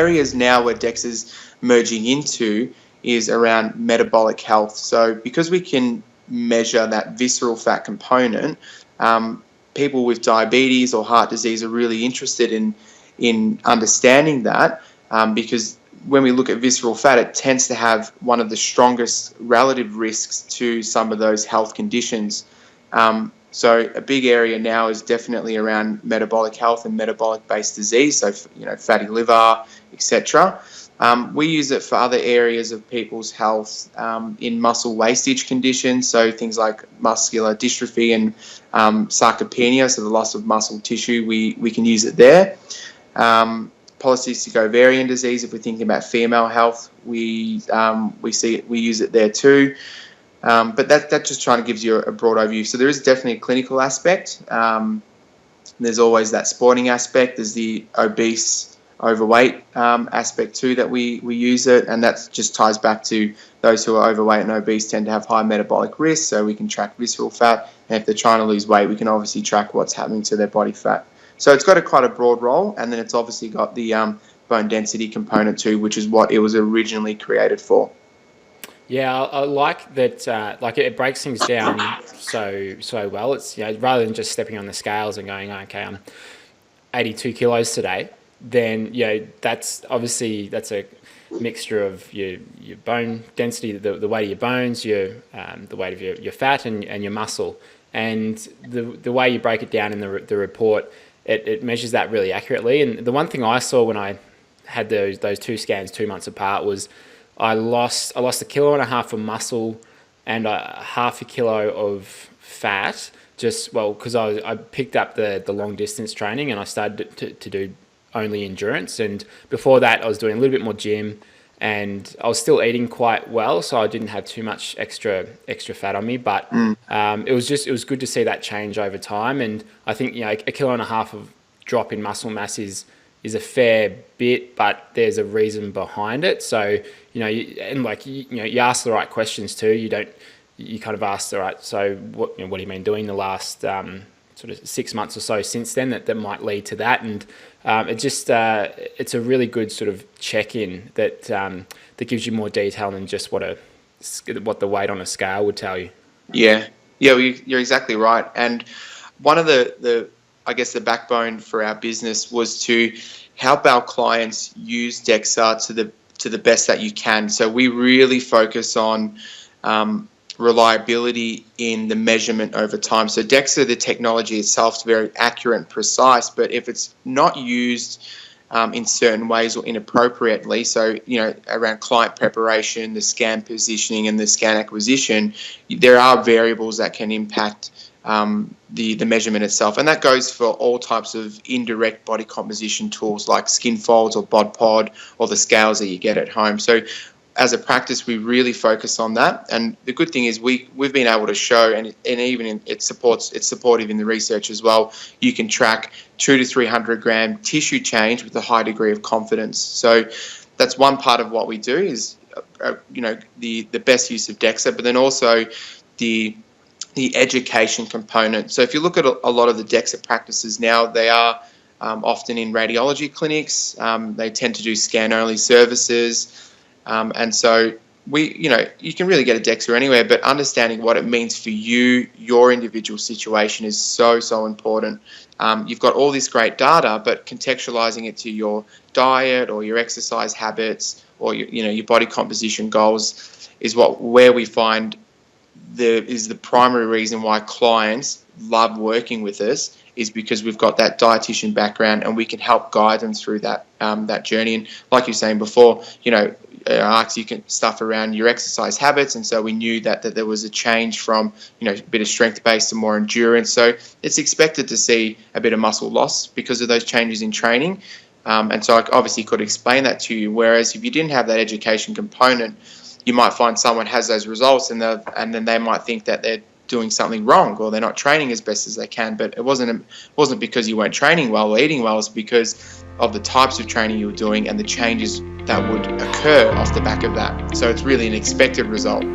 areas now where DEXA's merging into is around metabolic health. So because we can measure that visceral fat component, people with diabetes or heart disease are really interested in understanding that, because when we look at visceral fat, it tends to have one of the strongest relative risks to some of those health conditions. So a big area now is definitely around metabolic health and metabolic-based disease, so fatty liver, etc. We use it for other areas of people's health, in muscle wastage conditions, so things like muscular dystrophy and sarcopenia, so the loss of muscle tissue, we can use it there. Polycystic ovarian disease, if we're thinking about female health, we use it there too. But that just trying to gives you a broad overview. So there is definitely a clinical aspect. There's always that sporting aspect. There's the obese, overweight aspect too that we use it, and that just ties back to those who are overweight and obese tend to have high metabolic risk, so we can track visceral fat. And if they're trying to lose weight, we can obviously track what's happening to their body fat. So it's got quite a broad role, and then it's obviously got the bone density component too, which is what it was originally created for. Yeah, I like that. It breaks things down so well. It's rather than just stepping on the scales and going, okay, I'm 82 kilos today. Then that's a mixture of your bone density, the weight of your bones, the weight of your fat and your muscle, and the way you break it down in the report, it measures that really accurately. And the one thing I saw when I had those two scans 2 months apart was I lost 1.5 kilos of muscle and half a kilo of fat, because I picked up the long distance training and I started to do only endurance. And before that, I was doing a little bit more gym, and I was still eating quite well, so I didn't have too much extra fat on me. But it was good to see that change over time. And I think 1.5 kilos of drop in muscle mass is a fair bit, but there's a reason behind it. So you ask the right questions too. You kind of ask, all right, so what have you been doing the last sort of 6 months or so since then that might lead to that? And it's a really good sort of check-in that gives you more detail than just what the weight on a scale would tell you. Yeah, you're exactly right. And one of the I guess the backbone for our business was to help our clients use DEXA to the best that you can. So we really focus on reliability in the measurement over time. So DEXA, the technology itself, is very accurate and precise, but if it's not used in certain ways or inappropriately, so around client preparation, the scan positioning and the scan acquisition, there are variables that can impact the measurement itself, and that goes for all types of indirect body composition tools like skin folds or bod pod or the scales that you get at home. So as a practice, we really focus on that, and the good thing is we've been able to show, and even it's supportive in the research as well. You can track 200 to 300 gram tissue change with a high degree of confidence. So that's one part of what we do is the best use of DEXA, but then also the education component. So if you look at a lot of the DEXA practices now, they are often in radiology clinics. They tend to do scan-only services. And so you can really get a DEXA anywhere, but understanding what it means for you, your individual situation is so important. You've got all this great data, but contextualizing it to your diet or your exercise habits or your body composition goals is where we find is the primary reason why clients love working with us, is because we've got that dietitian background and we can help guide them through that journey. And like you were saying before, I asked you stuff around your exercise habits, and so we knew that there was a change from a bit of strength based to more endurance. So it's expected to see a bit of muscle loss because of those changes in training. And so I obviously could explain that to you. Whereas if you didn't have that education component, you might find someone has those results and then they might think that they're doing something wrong or they're not training as best as they can. But it wasn't because you weren't training well or eating well. It's because of the types of training you were doing and the changes that would occur off the back of that. So it's really an expected result.